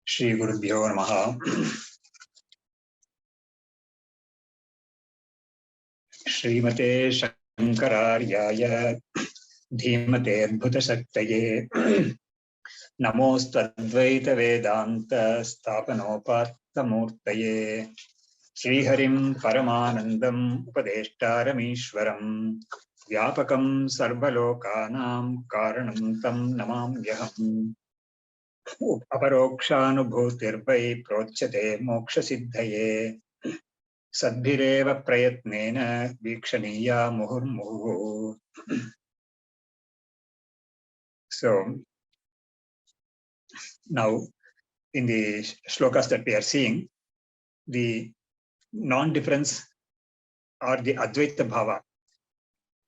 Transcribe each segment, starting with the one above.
Shri Gurubhyo Namaha. Srimate Shankaracharya Dhimate Advaita Shaktaye Namostu Advaita Vedanta Sthapanopattamurtaye Shri Harim Paramanandam Upadeshtaramishwaram Vyapakam Sarvalokanam Karanam Tam Namamyaham Aparokṣānubhūti Prochate Moksha Siddhaye Sadbhireva Prayatnena Vikshaniya Muhurmuhu. So now in the shlokas that we are seeing, the non-difference or the Advaita Bhava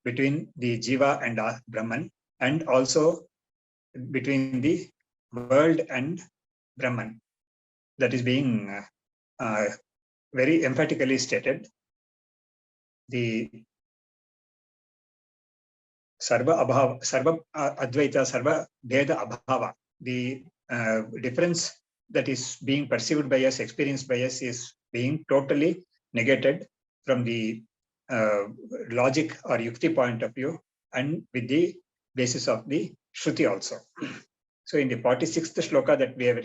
between the Jiva and Brahman, and also between the world and Brahman, that is being very emphatically stated. The Sarva Abhava, Sarva Advaita, Sarva Bheda Abhava, the difference that is being perceived by us, experienced by us, is being totally negated from the logic or yukti point of view, and with the basis of the Shruti also. So in the 46th shloka that we were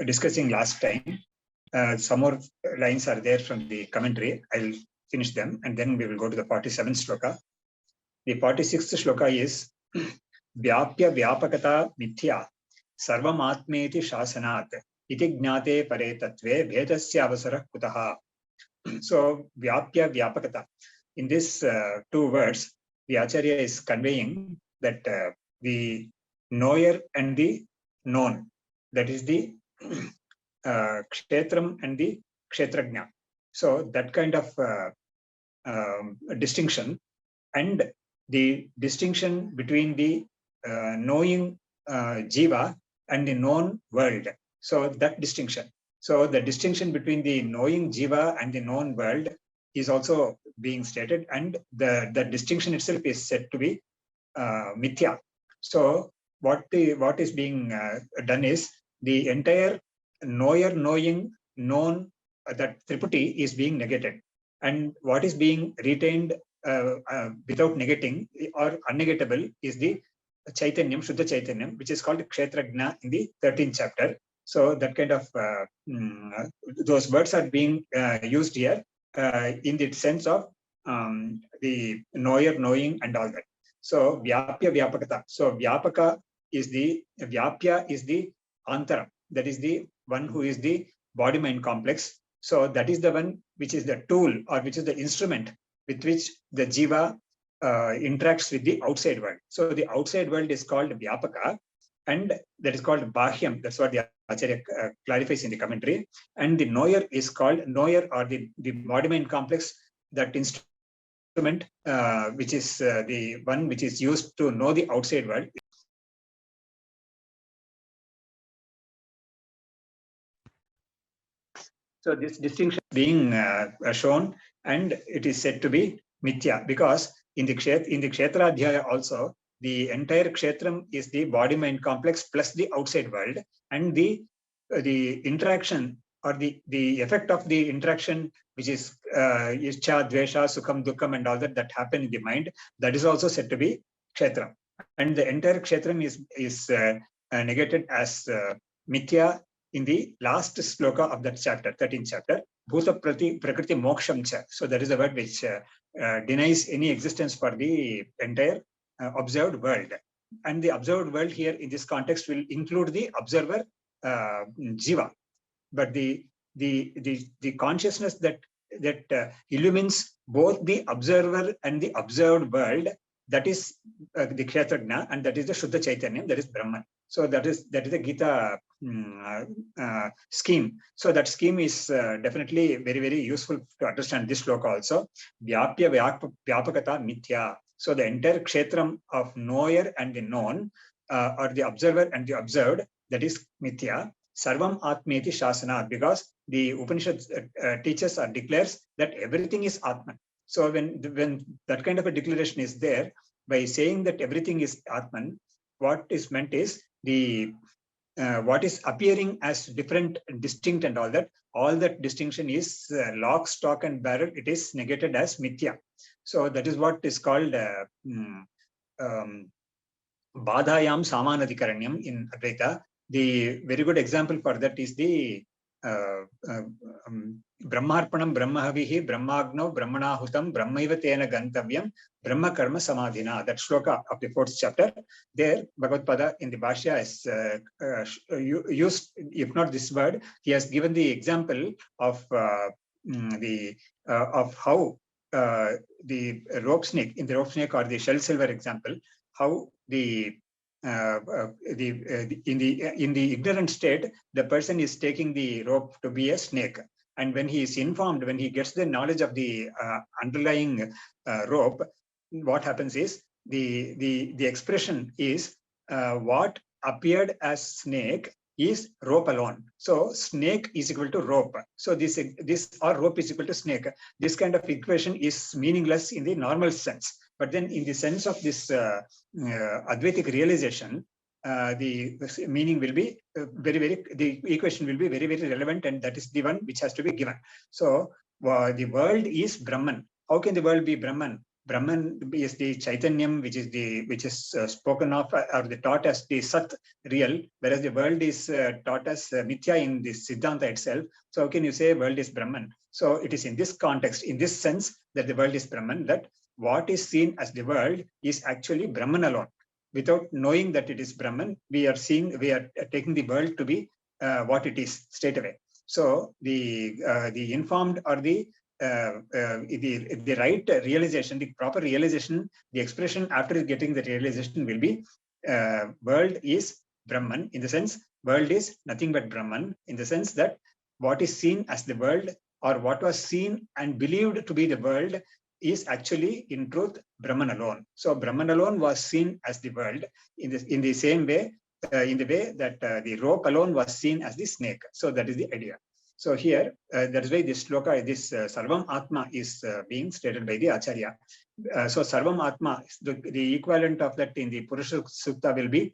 discussing last time, some more lines are there from the commentary. I'll finish them and then we will go to the 47th shloka. The 46th shloka is Vyapya Vyapakata Mithya Sarvam Atmeti Shasanat Iti Gnate Pare Tatve Bhedasya Avasara Kutaha. So Vyapya Vyapakata. In these two words, the Acharya is conveying that the knower and the known, that is the Kshetram and the Kshetrajna. So that kind of distinction, and the distinction between the knowing Jiva and the known world. So that distinction. So the distinction between the knowing Jiva and the known world is also being stated, and the distinction itself is said to be mithya. So what is being done is the entire knower, knowing, known, that triputi is being negated, and what is being retained without negating or unnegatable is the Chaitanyam, Shuddha Chaitanyam, which is called Kshetrajna in the 13th chapter. So that kind of those words are being used here in the sense of the knower, knowing, and all that. So Vyapya Vyapakata. So Vyapaka is the Vyapya is the Antara. That is the one who is the body-mind complex. So that is the one which is the tool, or which is the instrument with which the Jiva interacts with the outside world. So the outside world is called Vyapaka, and that is called Bahyam. That's what the Acharya clarifies in the commentary. And the knower is called knower, or the body-mind complex, that instrument which is the one which is used to know the outside world. So this distinction being shown, and it is said to be mithya, because in the Kshetra Adhyaya also, the entire Kshetram is the body-mind complex plus the outside world, and the interaction, or the effect of the interaction, which is Ischa, Dvesha, Sukham, Dukkham, and all that happen in the mind, that is also said to be Kshetram. And the entire Kshetram is negated as mithya in the last sloka of that chapter, 13th chapter, Bhuta Prakriti Moksham Cha. So that is a word which denies any existence for the entire observed world. And the observed world here in this context will include the observer Jiva. But the consciousness that illumines both the observer and the observed world, that is the Kshetrajna, and that is the Shuddha Chaitanya, that is Brahman. So that is the Gita scheme. So that scheme is definitely very, very useful to understand this sloka also. Vyapya Vyapakata Mithya. So the entire Kshetram of knower and the known, or the observer and the observed, that is Mithya. Sarvam Atmeti Shasana, because the Upanishad teaches or declares that everything is Atman. So when that kind of a declaration is there, by saying that everything is Atman, what is meant is the what is appearing as different, distinct and all that distinction is lock, stock and barrel. It is negated as mithya. So that is what is called Badhayam Samanadhikaranyam in Advaita. The very good example for that is the Brahmarpanam Brahmahavihi Brahmagno Brahmanahutam Brahmaiva Tena Gantavyam Brahma Karma Samadhina. That shloka of the 4th chapter. There, Bhagavad Pada in the Bhashya has used, if not this word, he has given the example of of how the rope snake, in the rope snake or the shell silver example, how in the ignorant state, the person is taking the rope to be a snake. And when he is informed, when he gets the knowledge of the underlying rope, what happens is the expression is what appeared as snake is rope alone. So snake is equal to rope. So this or rope is equal to snake. This kind of equation is meaningless in the normal sense. But then in the sense of this Advaitic realization, the meaning will be the equation will be very, very relevant, and that is the one which has to be given. So the world is Brahman. How can the world be Brahman? Brahman is the Chaitanyam, which is spoken of or the taught as the Sat, real, whereas the world is taught as Mithya in the Siddhanta itself. So how can you say world is Brahman? So it is in this context, in this sense, that the world is Brahman, that what is seen as the world is actually Brahman alone. Without knowing that it is Brahman, we are taking the world to be what it is straight away. So the informed or the right realization, the proper realization, the expression after getting the realization will be world is Brahman, in the sense world is nothing but Brahman, in the sense that what is seen as the world or what was seen and believed to be the world is actually in truth Brahman alone. So Brahman alone was seen as the world in the same way, in the way that the rope alone was seen as the snake. So that is the idea. So here, that is why this shloka, this Sarvam Atma is being stated by the Acharya. So Sarvam Atma, the equivalent of that in the Purusha Sutta will be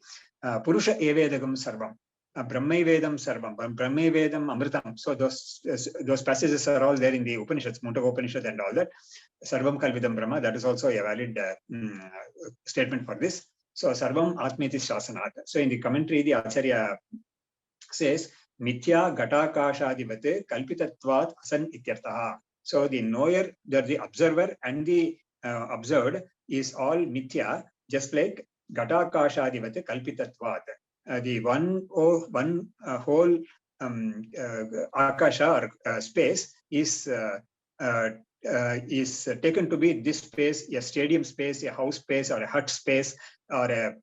Purusha Evedagam Sarvam. Brahmavedam Sarvam, Brahmavedam Amritam. So those passages are all there in the Upanishads, Mundaka Upanishad and all that. Sarvam Kalvidam Brahma, that is also a valid statement for this. So Sarvam Atmeti Shasanat. So in the commentary, the Acharya says, Mithya Gatakashadivate Kalpitatvat Asan Ityartaha. So the knower, the observer and the observed is all Mithya, just like Gatakashadivate Kalpitatvat. The one whole Akasha or space is taken to be this space, a stadium space, a house space, or a hut space, or a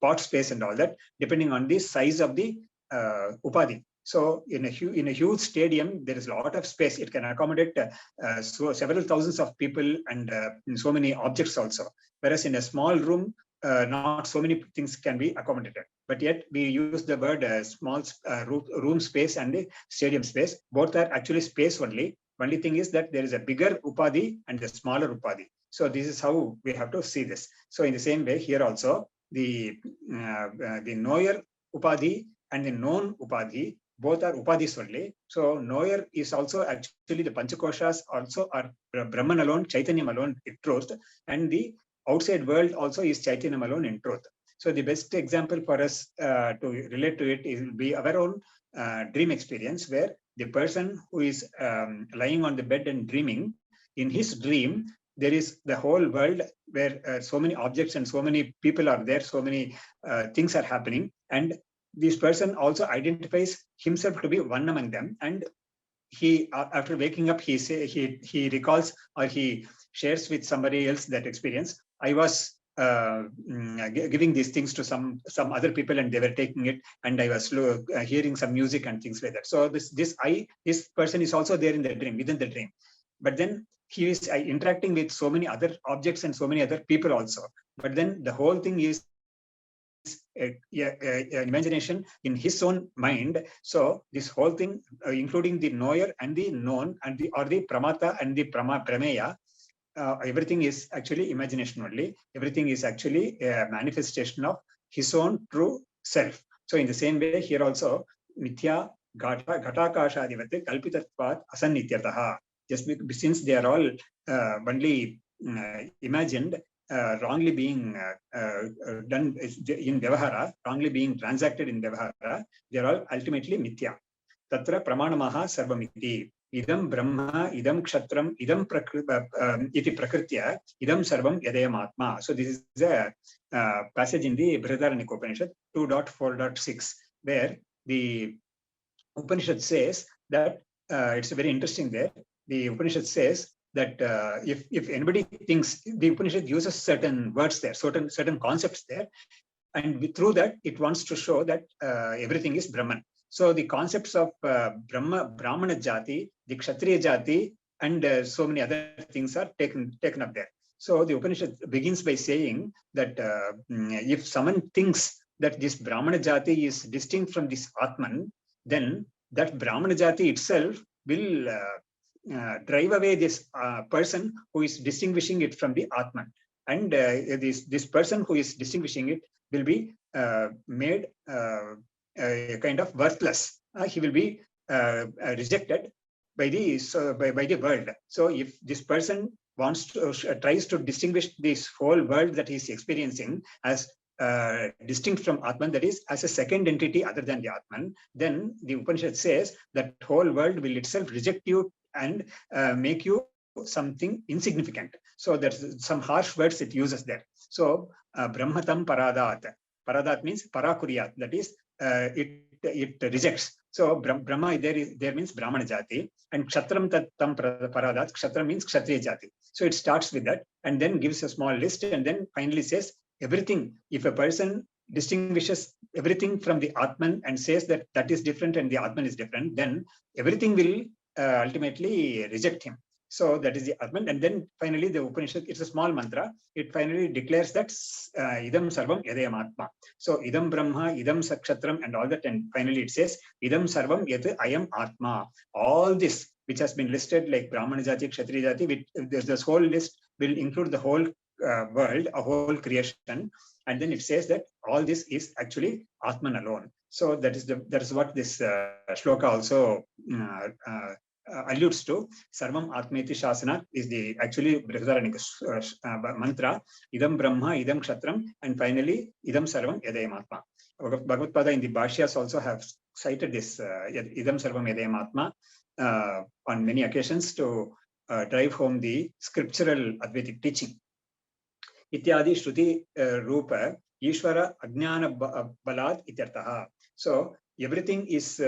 pot space, and all that, depending on the size of the upadhi. So in a huge stadium, there is a lot of space. It can accommodate so several thousands of people and so many objects also. Whereas in a small room, not so many things can be accommodated. But yet we use the word small room space and the stadium space. Both are actually space only. Only thing is that there is a bigger upadhi and a smaller upadhi. So this is how we have to see this. So in the same way here also, the knower upadhi and the known upadhi, both are upadhis only. So knower is also actually the Panchakoshas also are Brahman alone, Chaitanyam alone in truth, and the outside world also is Chaitanyam alone in truth. So the best example for us to relate to it will be our own dream experience, where the person who is lying on the bed and dreaming, in his dream, there is the whole world where so many objects and so many people are there, so many things are happening. And this person also identifies himself to be one among them. And he, after waking up, he recalls or he shares with somebody else that experience. I was giving these things to some other people and they were taking it, and I was hearing some music and things like that. So this person is also there in the dream, within the dream. But then he is interacting with so many other objects and so many other people also. But then the whole thing is an imagination in his own mind. So this whole thing, including the knower and the known and the pramata and the prameya, everything is actually imagination only. Everything is actually a manifestation of his own true self. So in the same way, here also, mithya ghatakashadivat kalpitatvat asannityataha. Just since they are all only imagined, wrongly being done in Vyavahara, wrongly being transacted in Vyavahara, they are all ultimately mithya. Tatra pramanamaha sarvamiti. Idam brahma, idam kshatram, idam iti prakritya, idam sarvam yadayam atma. So this is a passage in the Brihadaranyaka Upanishad 2.4.6, where the Upanishad says that it's very interesting there. The Upanishad says that if anybody thinks, the Upanishad uses certain words there, certain concepts there, and through that it wants to show that everything is Brahman. So the concepts of Brahmana Jati, the Kshatriya Jati, and so many other things are taken up there. So the Upanishad begins by saying that if someone thinks that this Brahmana Jati is distinct from this Atman, then that Brahmana Jati itself will drive away this person who is distinguishing it from the Atman. And this person who is distinguishing it will be made kind of worthless. He will be rejected by the world. So if this person wants to tries to distinguish this whole world that he is experiencing as distinct from Atman, that is as a second entity other than the Atman, then the Upanishad says that whole world will itself reject you and make you something insignificant. So there's some harsh words it uses there. So Brahmatam Paradat. Paradat means Parakuriyat, that is it rejects. So Brahma there means Brahmana Jati, and Kshatram Tam Paradat, Kshatram means Kshatriya Jati. So it starts with that and then gives a small list and then finally says everything. If a person distinguishes everything from the Atman and says that that is different and the Atman is different, then everything will ultimately reject him. So that is the Atman. And then finally the Upanishad, it's a small mantra. It finally declares that idam sarvam yadayam atma. So idam brahma, idam sakshatram and all that. And finally it says idam sarvam yad ayam atma. All this which has been listed like Brahmana Jati, Kshatriya Jati, this whole list will include the whole world, a whole creation. And then it says that all this is actually Atman alone. So that is what this shloka also alludes to. Sarvam Atmeti Shasana is the actually Brihadaranyaka mantra. Idam Brahma, Idam Kshatram, and finally Idam Sarvam Yadayam Atma. Bhagavad-pada in the Bhashyas also have cited this Idam Sarvam Yadayam Atma on many occasions to drive home the scriptural Advaitic teaching. Ityadi Shruti Rupa Ishvara Ajnana Balad Ityartaha. So everything is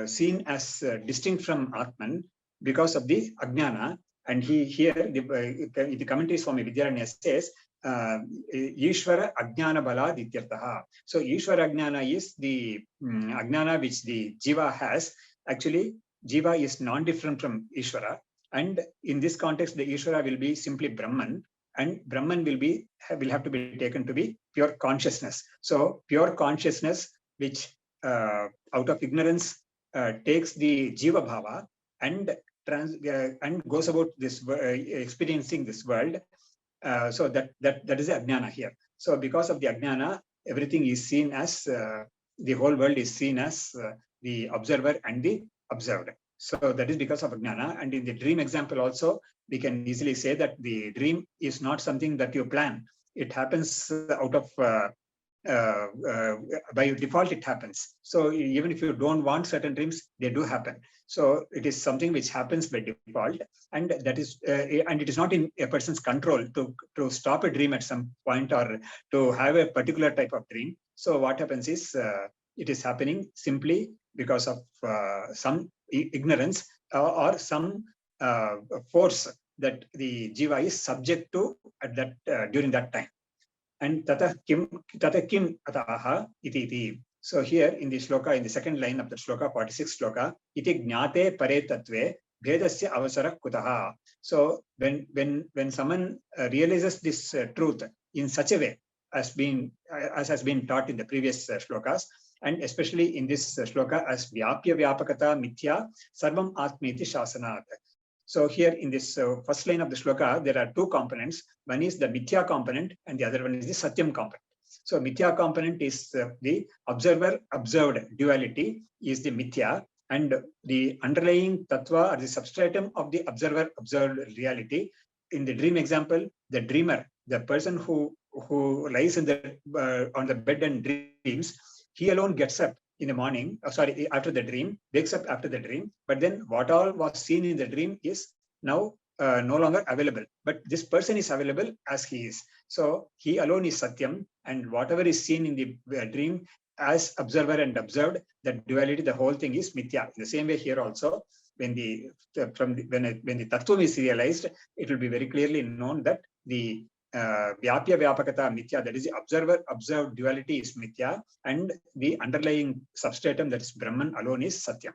seen as distinct from Atman because of the Ajnana. And here the commentaries from Vidyaranya says Ishvara Ajnana Balad Ityartaha. So Ishvara Ajnana is the Ajnana which the Jiva has. Actually, Jiva is non-different from Ishvara. And in this context, the Ishvara will be simply Brahman, and Brahman will have to be taken to be pure consciousness. So pure consciousness, which out of ignorance takes the Jiva Bhava and goes about this experiencing this world. So that is the Ajnana here. So because of the Ajnana, everything is seen as the whole world is seen as the observer and the observed. So that is because of Ajnana. And in the dream example also, we can easily say that the dream is not something that you plan. It happens out of, by default it happens. So even if you don't want certain dreams, they do happen. So it is something which happens by default. And that is, and it is not in a person's control to stop a dream at some point or to have a particular type of dream. So what happens is, it is happening simply because of some ignorance or some force that the Jiva is subject to at that during that time. And tata kim ataha iti. So here in the shloka, in the second line of the shloka, 46 shloka, iti jnate pare tattve bhedasya avasara kutaha. So when someone realizes this truth in such a way as has been taught in the previous shlokas, and especially in this shloka as vyapya vyapakata mithya sarvam atmeti shasanat. So here in this first line of the shloka, there are two components. One is the mithya component and the other one is the satyam component. So mithya component is the observer-observed duality is the mithya, and the underlying tattva or the substratum of the observer-observed reality. In the dream example, the dreamer, the person who lies in the on the bed and dreams, he alone gets up in the morning, after the dream, wakes up after the dream, but then what all was seen in the dream is now no longer available. But this person is available as he is. So he alone is Satyam, and whatever is seen in the dream as observer and observed, that duality, the whole thing is mithya. In the same way here also, when the tattva is realized, it will be very clearly known that the Vyapya Vyapakata mithya, that is the observer-observed duality is mithya, and the underlying substratum, that is Brahman alone, is Satyam.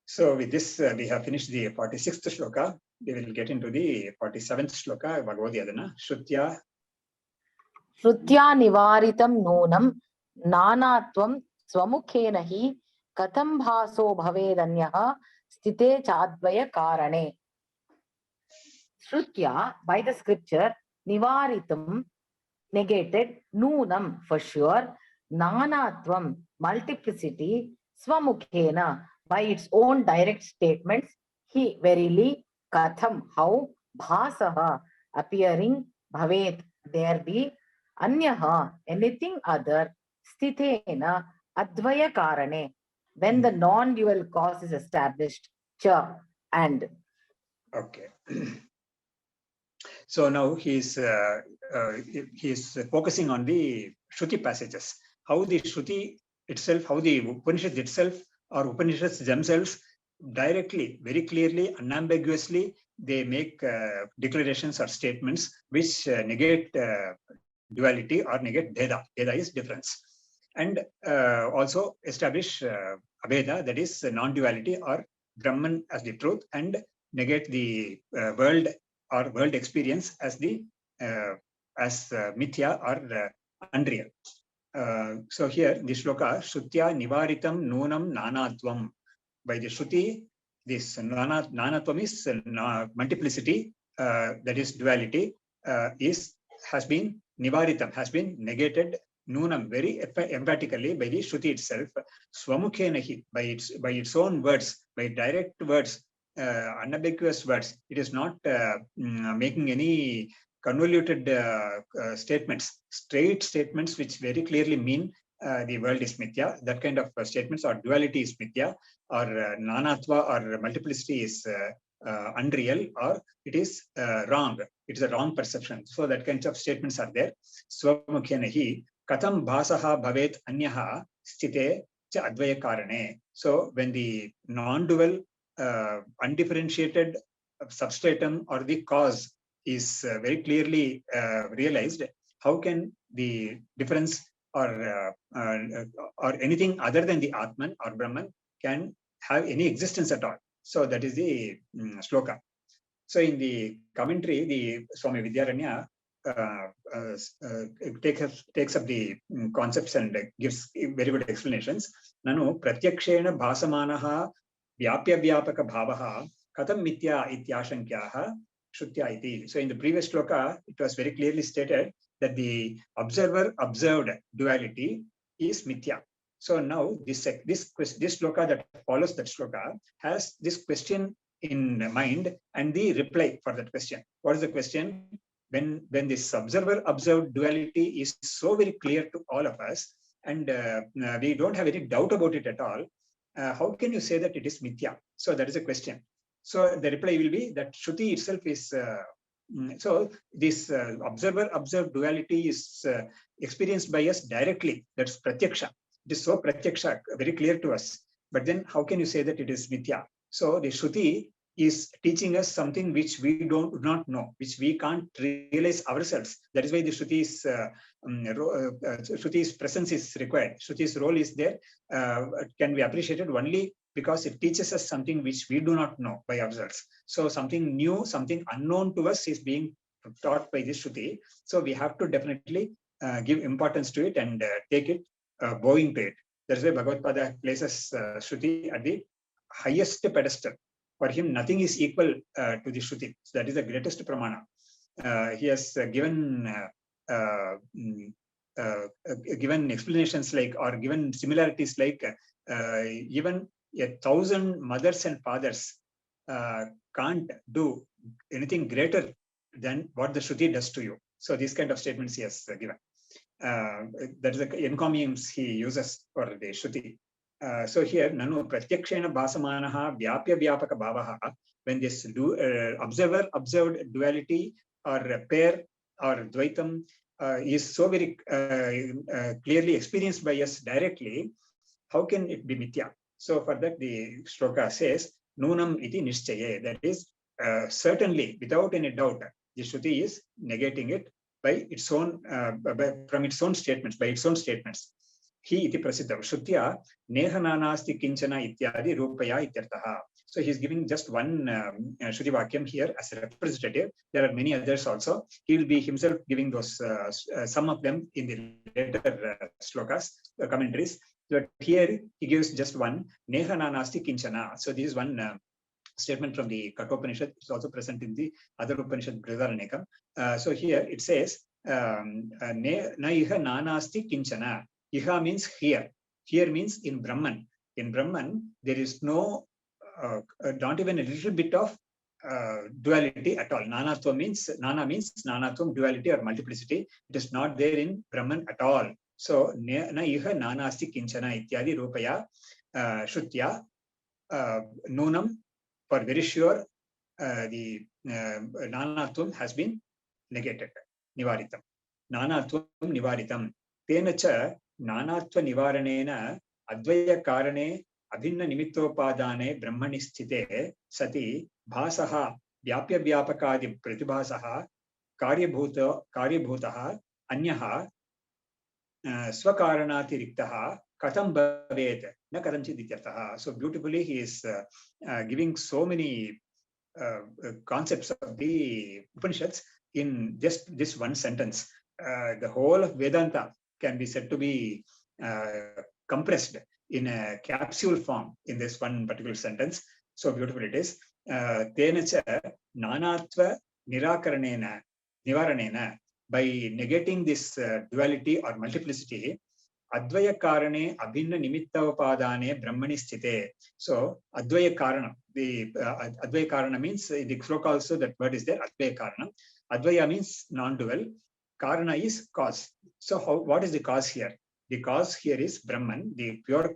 So with this, we have finished the 46th shloka. We will get into the 47th shloka, Bhagavad-yadana, Shrutya. Shrutya nivaritam nunam nanatvam swamukhena hi katam bhaso bhavedanyaha sthite chadvaya karane. Shrutya, by the scripture, nivaritam, negated, nunam, for sure, nanatvam, multiplicity, swamukhena, by its own direct statements, he, verily, katham, how, bhasaha, appearing, bhavet, there be, anyaha, anything other, sthitena, advaya karane, when the non-dual cause is established, cha, and. Okay. So now he is focusing on the Shruti passages, how the Shruti itself, how the Upanishad itself or Upanishads themselves directly, very clearly, unambiguously, they make declarations or statements which negate duality or negate Bheda. Bheda is difference. And also establish Abheda, that is non-duality or Brahman as the truth, and negate the world or world experience as the mithya or unreal. So here the shloka, Shrutya nivaritam nunam nanatvam. By the Shruti, this nanatvam is multiplicity, that is duality, has been nivaritam, has been negated nunam very emphatically by the Shruti itself. Swamukhenahi, by its own words, by direct words, unambiguous words. It is not making any convoluted statements, straight statements which very clearly mean the world is mithya. That kind of statements, or duality is mithya, or nanatva or multiplicity is unreal, or it is wrong. It is a wrong perception. So that kinds of statements are there. Swamukhenahi katam bhasaha bhavet anyaha sthite cha advaya karane. So when the non-dual undifferentiated substratum or the cause is very clearly realized, how can the difference or anything other than the Atman or Brahman can have any existence at all? So that is the shloka. So in the commentary, the Swami Vidyaranya takes up the concepts and gives very good explanations. Nanu pratyakshena bhasamanaha vyapya vyapaka bhavaha katam mithya ityashankyaha shrutya iti. So in the previous shloka, it was very clearly stated that the observer-observed duality is mithya. So now this shloka that follows that shloka has this question in mind and the reply for that question. What is the question? When this observer-observed duality is so very clear to all of us, and we don't have any doubt about it at all, how can you say that it is mithya? So that is a question. So the reply will be that Shruti itself is, so this observer-observed duality is experienced by us directly. That's pratyaksha. It is so pratyaksha, very clear to us. But then how can you say that it is mithya? So the Shruti is teaching us something which we do not know, which we can't realize ourselves. That is why the Shruti's presence is required. Shruti's role is there, can be appreciated only because it teaches us something which we do not know by ourselves. So something new, something unknown to us is being taught by this Shruti. So we have to definitely give importance to it and take it, bowing to it. That's why Bhagavad Pada places Shruti at the highest pedestal For him, nothing is equal to the Shruti. So that is the greatest pramana. He has given given explanations like, or given similarities like, even 1,000 mothers and fathers can't do anything greater than what the Shruti does to you. So these kind of statements he has given. That is the encomiums he uses for the Shruti. So here, nanu pratyakshena bhasamanaha vyapya vyapaka bhavaha, when this observer observed duality or pair or dvaitam is so very clearly experienced by us directly, how can it be mithya? So for that, the shloka says, nunam iti nishchaye, that is, certainly, without any doubt, the Shruti is negating it by its own, from its own statements, by its own statements. He iti prasiddha Shrutya neha nanasti kinchana ityadi rupaya ityartaha. So he is giving just one Shruti Vakyam here as a representative. There are many others also. He will be himself giving those, some of them in the later shlokas, commentaries. But here he gives just one, neha nanasti kinchana. So this is one statement from the Kathopanishad. It's also present in the other Upanishad, Brihadaranyakam. So here it says, na iha nanasti kinchana. Iha means here. Here means in Brahman. In Brahman, there is no, not even a little bit of duality at all. Nanatva means, nana means nanatvam, duality or multiplicity. It is not there in Brahman at all. So, na iha nanasti kinchana ityadi rupaya shrutya nunam, for very sure, the nanatvam has been negated. Nivaritam. Nanatvam nivaritam. Tenacha nanatva nivaranena advaya karane abhinna nimittopadane brahmani sthite sati bhasaha vyapya vyapakadi pratibhasaha karyabhutaha anyaha swakaranati katam bhavet na kadanchid ityartaha. So beautifully he is giving so many concepts of the Upanishads in just this one sentence. The whole of Vedanta can be said to be compressed in a capsule form in this one particular sentence. So beautiful it is. Tenacha nanatva nirakaranena nivaranena, by negating this duality or multiplicity, advaya karane abhinna nimittaupadane brahmani sthite. So advaya karana, the advaya karana means in the shloka also that word is there, advaya karana. Advaya means non-dual. Karana is cause. So what is the cause here? The cause here is Brahman, the pure,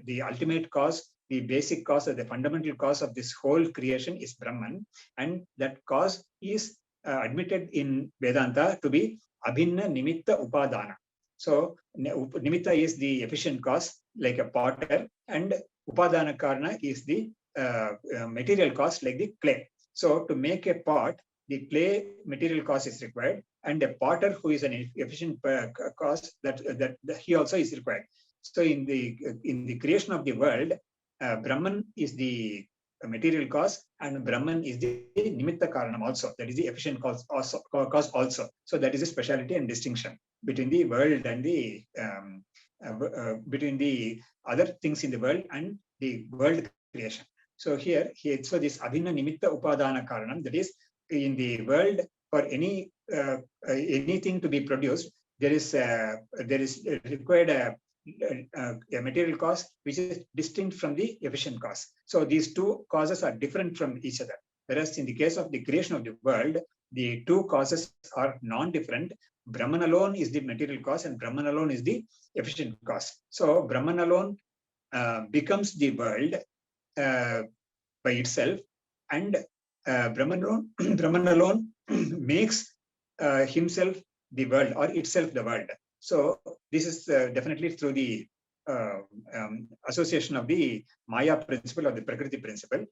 the ultimate cause, the basic cause, or the fundamental cause of this whole creation is Brahman, and that cause is admitted in Vedanta to be abhinna nimitta upadana. So nimitta is the efficient cause, like a potter, and upadana karana is the material cause, like the clay. So to make a pot, the clay material cause is required, and a potter who is an efficient cause, that he also is required. So in the creation of the world, Brahman is the material cause, and Brahman is the nimitta karanam also. That is the efficient cause also. So that is a speciality and distinction between the world and the between the other things in the world and the world creation. So here so this abhinna nimitta upadana karanam, that is, in the world, for any anything to be produced, there is required a material cause which is distinct from the efficient cause. So these two causes are different from each other. Whereas in the case of the creation of the world, the two causes are non-different. Brahman alone is the material cause, and Brahman alone is the efficient cause. So Brahman alone becomes the world by itself, and Brahman alone makes himself the world, or itself the world. So this is definitely through the association of the Maya principle or the Prakriti principle.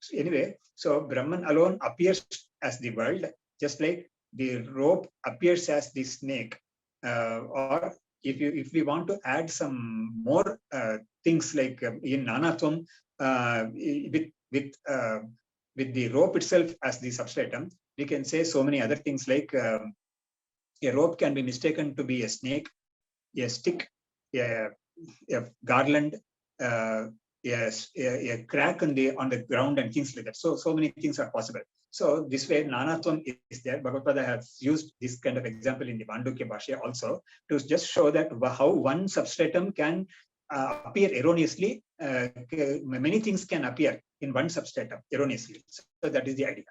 So anyway, so Brahman alone appears as the world, just like the rope appears as the snake. Or if we want to add some more things, like in Nanatvam, with the rope itself as the substratum, we can say so many other things, like a rope can be mistaken to be a snake, a stick, a garland, a a crack on the ground and things like that. So many things are possible. So this way, Nanatvam is there. Bhagavad has used this kind of example in the Mandukya Bhashya also to just show that how one substratum can appear erroneously. Many things can appear in one substratum erroneously. So that is the idea.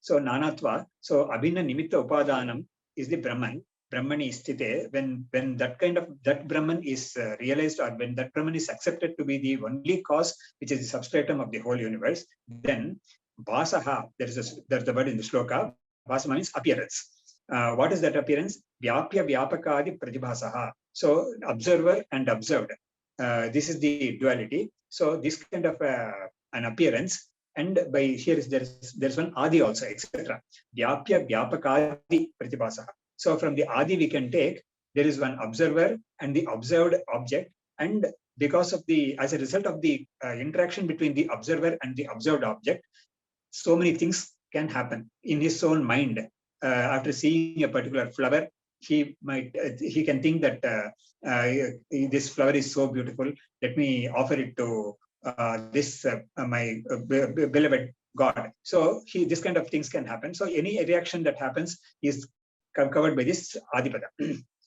So Nanatva, so Abhinna Nimitta Upadanam is the Brahman. Brahmani sthite, when that Brahman is realized, or when that Brahman is accepted to be the only cause, which is the substratum of the whole universe, then Vasaha, there's the word in the shloka, Vasa means appearance. What is that appearance? Vyapya Vyapakadi Pratibhasaha. So observer and observed. This is the duality. So this kind of an appearance, and by here there's one Adi also, etc. Vyapya Vyapakadi Pratibhasaha. So from the Adi we can take, there is one observer and the observed object, and because of as a result of the interaction between the observer and the observed object, so many things can happen in his own mind. After seeing a particular flower, he can think that this flower is so beautiful. Let me offer it to my beloved God. So this kind of things can happen. So any reaction that happens is covered by this Adipada.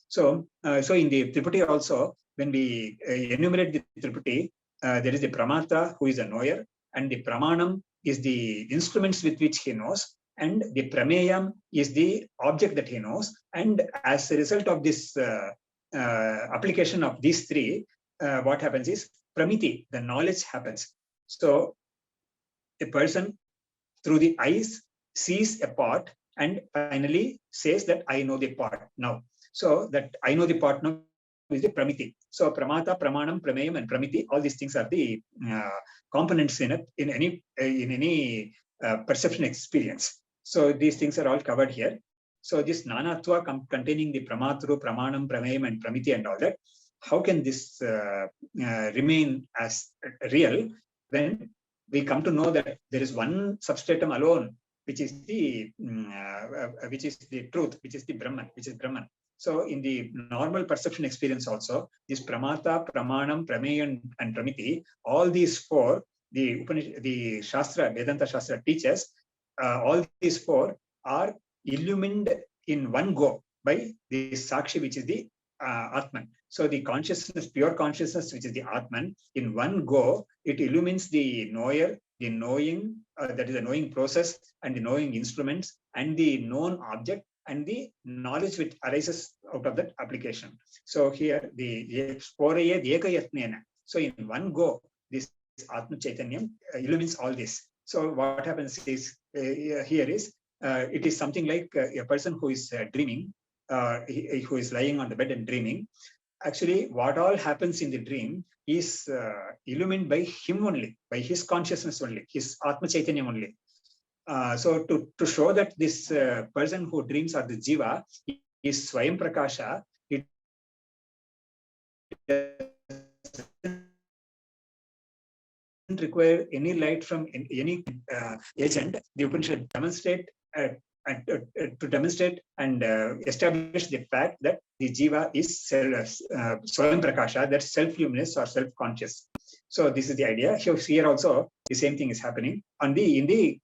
So in the Tripati also, when we enumerate the Tripati, there is the Pramata who is a knower, and the Pramanam is the instruments with which he knows, and the Prameyam is the object that he knows. And as a result of this application of these three, what happens is Pramiti, the knowledge happens. So a person through the eyes sees a pot and finally says that I know the pot now. So that I know the pot now is the Pramiti. So Pramata, Pramanam, Prameyam, and Pramiti, all these things are the components in any perception experience. So these things are all covered here. So this Nanatva containing the Pramatru, Pramanam, Prameyam, and Pramiti and all that, how can this remain as real when we come to know that there is one substratum alone, which is the truth, which is the Brahman, which is Brahman. So in the normal perception experience also, this Pramata, Pramanam, Prameya, and Pramiti, all these four, the Shastra, Vedanta Shastra teaches, all these four are illumined in one go by the Sakshi, which is the Atman. So the consciousness, pure consciousness, which is the Atman, in one go, it illumines the knower, the knowing, that is the knowing process, and the knowing instruments, and the known object, and the knowledge which arises out of that application. So here, the so in one go, this Atma Chaitanyam illumines all this. So what happens is, here is, it is something like a person who is dreaming, who is lying on the bed and dreaming. Actually, what all happens in the dream is illumined by him only, by his consciousness only, his Atma Chaitanya only. So to show that this person who dreams, or the Jiva, is Swayam Prakasha, it doesn't require any light from any agent. The Upanishad demonstrate to demonstrate and establish the fact that the Jiva is Swayam Prakasha, that's self-luminous or self-conscious. So this is the idea. Here also the same thing is happening on in the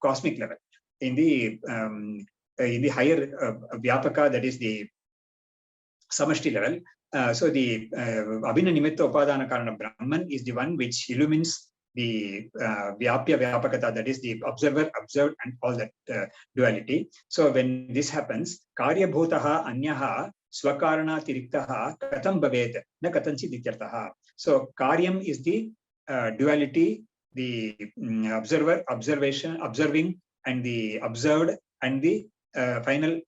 cosmic level, in the higher Vyapaka, that is the Samashti level. So the Abhinna Nimitta Upadana Karana Brahman is the one which illumines the Vyapya Vyapakata, that is the observer, observed, and all that duality. So when this happens, Karya Bhutaha Anyaha Swakarana Tiriktaha Katam Bhaved Na Katanchi Dityartaha. So Karyam is the duality, the observer, observing, and the observed, and the final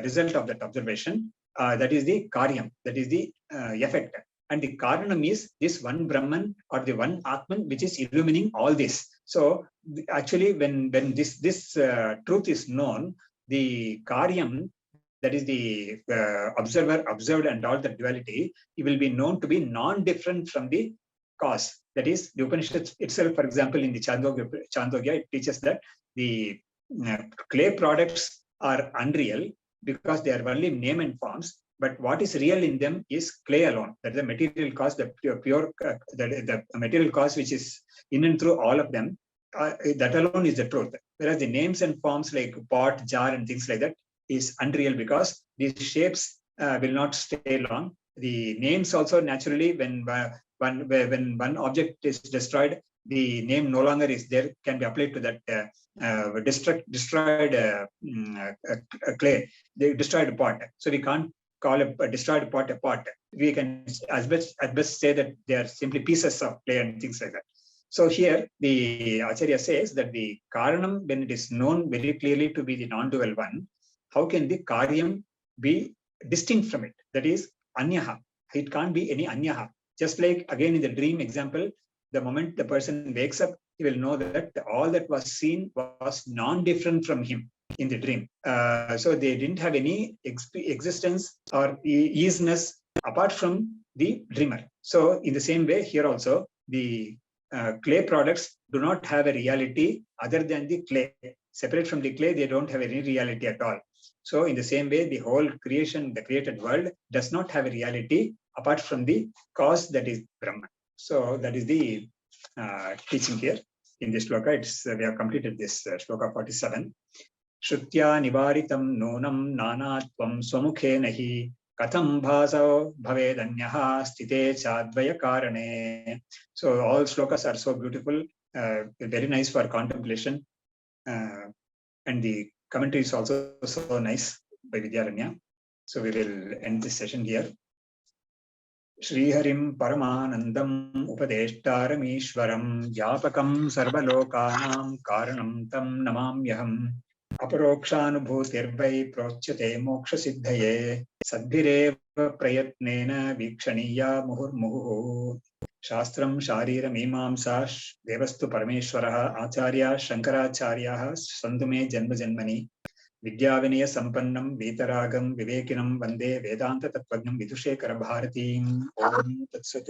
result of that observation. That is the Karyam, that is the effect. And the Karanam is this one Brahman, or the one Atman, which is illumining all this. So actually, when this truth is known, the Karyam, that is the observer, observed, and all the duality, it will be known to be non-different from the cause. That is, the Upanishad itself, for example, in the Chandogya, it teaches that the clay products are unreal because they are only name and forms. but what is real in them is clay alone. That is the material cause, the material cause which is in and through all of them. That alone is the truth. Whereas the names and forms like pot, jar, and things like that is unreal, because these shapes will not stay long. The names also naturally, when one object is destroyed, the name no longer is there, can be applied to that destroyed clay, the destroyed pot. So we can't call a destroyed pot a pot. We can at best say that they are simply pieces of clay and things like that. So here the Acharya says that the Karanam, when it is known very clearly to be the non-dual one, how can the Karyam be distinct from it? That is Anyaha. It can't be any Anyaha. Just like again in the dream example, the moment the person wakes up, he will know that all that was seen was non-different from him in the dream. So they didn't have any existence or easiness apart from the dreamer. So in the same way, here also, the clay products do not have a reality other than the clay. Separate from the clay, they don't have any reality at all. So in the same way, the whole creation, the created world, does not have a reality apart from the cause, that is Brahman. So that is the teaching here in this shloka. We have completed this shloka 47. Shrutya nivaritam nonam nanatvam swamukhe nahi katham bhaso bhavedanyaha stite chadvaya karane. So all shlokas are so beautiful, very nice for contemplation. And the commentary is also so nice by Vidyaranya. So we will end this session here. Shri Harim Paramanandam Upadeshtaramishwaram Vyapakam Sarvalokanam Karanam Tam Namamyaham Aparokṣānubhūti Prochyate Moksha Siddhaye Sadbhireva Prayatnena Vikshaniya Muhurmuhu Shastram Sharira Mimamsa Devastu Parameshwaraha Acharya Shankaracharya Sandume Janma Janmani Vidyavinaya Sampannam Vetaragam Vivekinam Vande Vedanta Tattvagnam Vidushekara Bharatim Om Tat Sat.